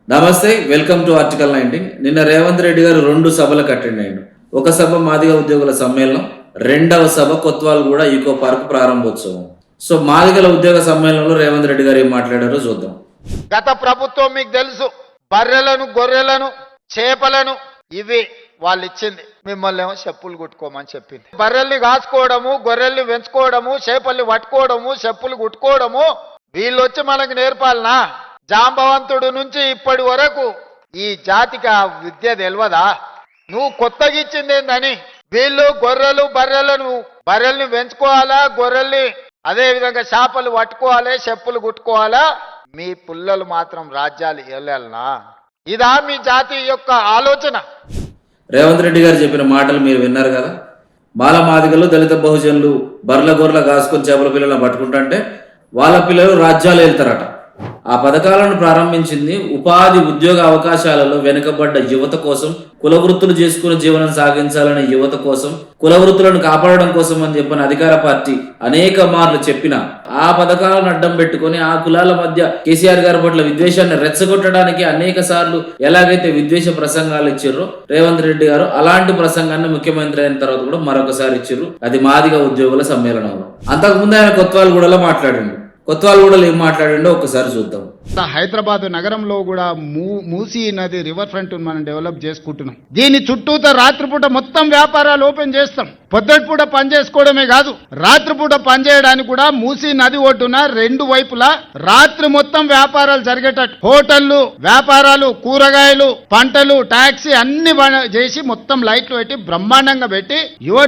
నమస్తే, welcome to article 19. నిన్న రేవంత్ రెడ్డి గారు 2 సభలకు అటెండ్ అయ్యాడు. ఒక సభ మాదిగ ఉద్యోగుల సమ్మేళనం, రెండవ సభ కొత్వాల్గూడ ఈకో పార్క్ ప్రారంభోత్సవం. సో మాదిగల ఉద్యోగ సమ్మేళనంలో రేవంత్ రెడ్డి గారు ఏం మాట్లాడారో చూద్దాం. గత ప్రభుత్వం మీకు తెలుసు, బర్రెలను గొర్రెలను చేపలను ఇవి వాళ్ళు ఇచ్చింది, మిమ్మల్ని ఏమో చెప్పులు కుట్టుకోమని చెప్పింది. బర్రెల్ని కాసుకోవడము, గొర్రెల్ని పెంచుకోవడము, చేపల్ని పట్టుకోవడము, చెప్పులు కుట్టుకోవడము వీళ్ళు వచ్చి మనకు నేర్పాలనా? జాంబవంతుడు నుంచి ఇప్పటి వరకు ఈ జాతికి ఆ విద్య తెలియదా? నువ్వు కొత్తగా ఇచ్చింది ఏందని? వీళ్ళు గొర్రెలు బర్రెల్ని పెంచుకోవాలా, గొర్రెల్ని అదే విధంగా చేపలు పట్టుకోవాలి, చెప్పులు కుట్టుకోవాలా? మీ పుల్లలు మాత్రం రాజ్యాలు వెళ్ళాలనా? ఇదా మీ జాతి యొక్క ఆలోచన? రేవంత్ రెడ్డి గారు చెప్పిన మాటలు మీరు విన్నారు కదా. మాల మాదిగలు, దళిత బహుజనులు బర్రెల గొర్రెల కాసుకొని చేపల పిల్లలను పట్టుకుంటుంటే వాళ్ళ పిల్లలు రాజ్యాలు వెళ్తారట. ఆ పథకాలను ప్రారంభించింది ఉపాధి ఉద్యోగ అవకాశాలలో వెనుకబడ్డ యువత కోసం, కుల వృత్తులు చేసుకుని జీవనం సాగించాలనే యువత కోసం, కుల వృత్తులను కాపాడడం కోసం అని చెప్పిన అధికార పార్టీ అనేక మార్లు చెప్పిన ఆ పథకాలను అడ్డం పెట్టుకుని ఆ కులాల మధ్య కేసీఆర్ గారి పట్ల విద్వేషాన్ని రెచ్చగొట్టడానికి అనేక సార్లు ఎలాగైతే విద్వేష ప్రసంగాలు ఇచ్చిర్రో రేవంత్ రెడ్డి గారు అలాంటి ప్రసంగాన్ని ముఖ్యమంత్రి అయిన తర్వాత కూడా మరొకసారి ఇచ్చిర్రు. అది మాదిగ ఉద్యోగుల సమ్మేళనంలో. అంతకుముందు ఆయన కొత్వాల్గూడలో మాట్లాడిండు. కొత్వాల్గూడలో ఏం మాట్లాడిండో ఒక్కసారి చూద్దాం. హైదరాబాద్ నగరంలో కూడా మూసీ నది రివర్ ఫ్రంట్ మనం డెవలప్ చేసుకుంటున్నాం. దీని చుట్టూతో రాత్రిపూట మొత్తం వ్యాపారాలు ఓపెన్ చేస్తాం. పొద్దుటిపూట పని చేసుకోవడమే కాదు, రాత్రిపూట పని చేయడానికి కూడా మూసీ నది ఒడ్డున 2 వైపులా రాత్రి మొత్తం వ్యాపారాలు జరిగేటట్టు హోటళ్లు, వ్యాపారాలు, కూరగాయలు, పంటలు, టాక్సీ అన్ని చేసి మొత్తం లైట్లు పెట్టి బ్రహ్మాండంగా పెట్టి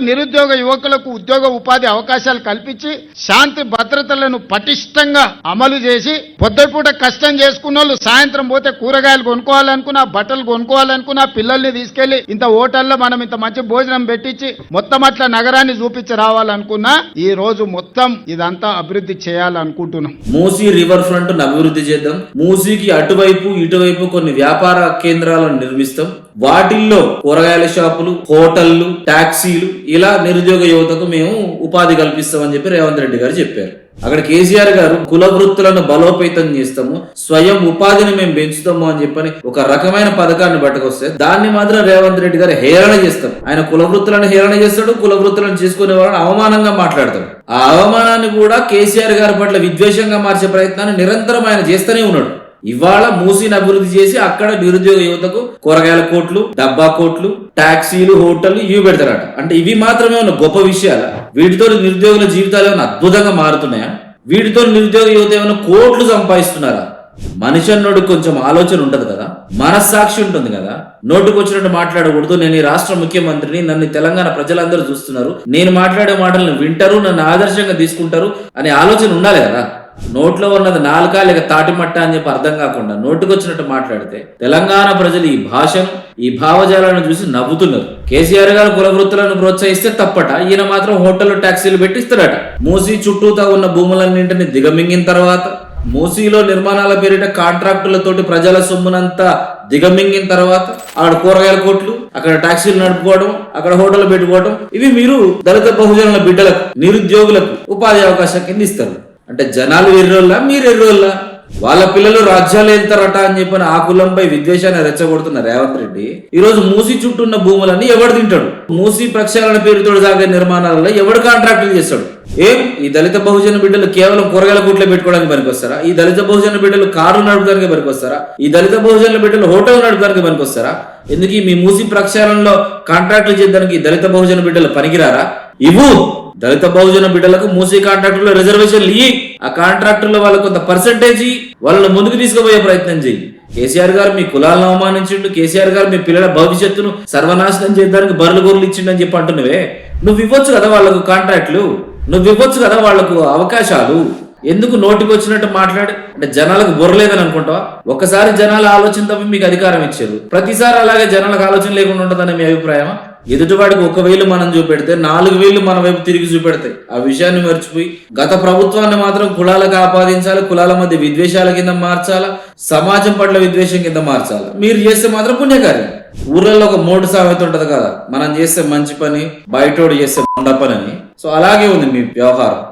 నిరుద్యోగ యువకులకు ఉద్యోగ ఉపాధి అవకాశాలు కల్పించి శాంతి భద్రతలను పటిష్టంగా అమలు చేసి పొద్దుటిపూట కష్టం చేసుకున్న వాళ్ళు సాయంత్రం పోతే కూరగాయలు కొనుక్కోవాలనుకున్నా, బట్టలు కొనుక్కోవాలనుకున్నా, పిల్లల్ని తీసుకెళ్లి ఇంత హోటల్లో మనం ఇంత మంచి భోజనం పెట్టించి మొత్తం అట్లా నగరాన్ని చూపించి రావాలనుకున్నా ఈ రోజు మొత్తం ఇదంతా అభివృద్ధి చేయాలనుకుంటున్నాం. మూసీ రివర్ ఫ్రంట్ అభివృద్ధి చేద్దాం. మూసీకి అటువైపు ఇటువైపు కొన్ని వ్యాపార కేంద్రాలను నిర్మిస్తాం. వాటిల్లో కూరగాయల షాపులు, హోటళ్లు, టాక్సీలు ఇలా నిరుద్యోగ యువతకు మేము ఉపాధి కల్పిస్తామని చెప్పి రేవంత్ రెడ్డి గారు చెప్పారు. అక్కడ కేసీఆర్ గారు కుల వృత్తులను బలోపేతం చేస్తాము, స్వయం ఉపాధిని మేము పెంచుతాము అని చెప్పని ఒక రకమైన పథకాన్ని పట్టుకొస్తే దాన్ని మాత్రం రేవంత్ రెడ్డి గారు హేళన చేస్తారు. ఆయన కుల వృత్తులను హేళన చేస్తాడు, కుల వృత్తులను చేసుకునే వాళ్ళని అవమానంగా మాట్లాడతాడు. ఆ అవమానాన్ని కూడా కేసీఆర్ గారి పట్ల విద్వేషంగా మార్చే ప్రయత్నాన్ని నిరంతరం ఆయన చేస్తూనే ఉన్నాడు. ఇవాళ మూసీని అభివృద్ధి చేసి అక్కడ నిరుద్యోగ యువతకు కూరగాయల కోట్లు, డబ్బా కోట్లు, టాక్సీలు, హోటళ్లు ఇవి పెడతారట. అంటే ఇవి మాత్రమే ఉన్న గొప్ప విషయాలు. వీటితో నిరుద్యోగుల జీవితాలు ఏమైనా అద్భుతంగా మారుతున్నాయా? వీటితో నిరుద్యోగ యువత ఏమైనా కోట్లు సంపాదిస్తున్నారా? మనిషి అన్నోడు కొంచెం ఆలోచన ఉంటది కదా, మనస్సాక్షి ఉంటుంది కదా. నోటుకు వచ్చినట్టు మాట్లాడకూడదు. నేను ఈ రాష్ట్ర ముఖ్యమంత్రిని, నన్ను తెలంగాణ ప్రజలందరూ చూస్తున్నారు, నేను మాట్లాడే మాటలను వింటారు, నన్ను ఆదర్శంగా తీసుకుంటారు అనే ఆలోచన ఉండాలి కదా. నోట్లో ఉన్నది నాలుక లేక తాటిమట్ట అని చెప్పి అర్థం కాకుండా నోటుకొచ్చినట్టు మాట్లాడితే తెలంగాణ ప్రజలు ఈ భాషను, ఈ భావజాలను చూసి నవ్వుతున్నారు. కేసీఆర్ గారు కుల వృత్తులను ప్రోత్సహిస్తే తప్పట, ఈయన మాత్రం హోటళ్లు, టాక్సీలు పెట్టిస్తాడట. మూసీ చుట్టూతా ఉన్న భూములన్నింటినీ దిగమింగిన తర్వాత, మూసీలో నిర్మాణాల పేరిట కాంట్రాక్టులతోటి ప్రజల సొమ్మునంతా దిగమింగిన తర్వాత అక్కడ కూరగాయల కోట్లు, అక్కడ టాక్సీలు నడుపుకోవడం, అక్కడ హోటల్ పెట్టుకోవడం, ఇవి మీరు దళిత బహుజనుల బిడ్డలకు, నిరుద్యోగులకు ఉపాధి అవకాశం కింద ఇస్తారు. అంటే జనాలు ఎర్రోళ్ళ, మీరు ఎర్రోళ్ళ? వాళ్ళ పిల్లలు రాజ్యాలు వెళ్తారట అని చెప్పిన ఆ కులంపై విద్వేషాన్ని రెచ్చగొడుతున్న రేవంత్ రెడ్డి ఈ రోజు మూసీ చుట్టూ ఉన్న భూములన్నీ ఎవడు తింటాడు? మూసీ ప్రక్షాళన పేరుతో సాగే నిర్మాణాలలో ఎవడు కాంట్రాక్టులు చేస్తాడు? ఈ దళిత బహుజన బిడ్డలు కేవలం కూరగాయల కోట్లే పెట్టుకోవడానికి పనికొస్తారా? ఈ దళిత బహుజన బిడ్డలు కార్లు నడపడానికి పనికొస్తారా? ఈ దళిత బహుజనుల బిడ్డలు హోటల్ నడపడానికి పనికొస్తారా? ఎందుకు మీ మూసీ ప్రక్షాళనలో కాంట్రాక్టులు చేయడానికి దళిత బహుజన బిడ్డలు పనికిరారా? దళిత బహుజన బిడ్డలకు మూసీ కాంట్రాక్టుల్లో రిజర్వేషన్లు ఇయ్యి, ఆ కాంట్రాక్టుల్లో వాళ్ళకు కొంత పర్సెంటేజ్ వాళ్ళని ముందుకు తీసుకుపోయే ప్రయత్నం చేయి. కేసీఆర్ గారు మీ కులాలను అవమానించిండు, కేసీఆర్ గారు మీ పిల్లల భవిష్యత్తును సర్వనాశనం చేయడానికి బర్రెలు గొర్రెలు ఇచ్చిండు అని చెప్పి అంటున్నవే. నువ్వు ఇవ్వచ్చు కదా వాళ్ళకు కాంట్రాక్టులు, నువ్వు ఇవ్వచ్చు కదా వాళ్లకు అవకాశాలు. ఎందుకు నోటికి వచ్చినట్టు మాట్లాడి? అంటే జనాలకు బుర్రలేదని అనుకుంటావా? ఒక్కసారి జనాల ఆలోచన తప్పి మీకు అధికారం ఇచ్చారు, ప్రతిసారి అలాగే జనాలకు ఆలోచన లేకుండా ఉంటుందని మీ అభిప్రాయమా? ఎదుటివాడికి 1 వేలు మనం చూపెడితే 4 వేలు మన వైపు తిరిగి చూపెడతాయి. ఆ విషయాన్ని మర్చిపోయి గత ప్రభుత్వాన్ని మాత్రం కులాలకు ఆపాదించాలి, కులాల మధ్య విద్వేషాల కింద మార్చాలా, సమాజం పట్ల విద్వేషం కింద మార్చాలా. మీరు చేస్తే మాత్రం పుణ్యకార్యం. ఊర్లలో ఒక మోటు సామెత ఉంటది కదా, మనం చేస్తే మంచి పని, బయటోడు చేస్తే మొండ పని అని. సో అలాగే ఉంది మీ వ్యవహారం.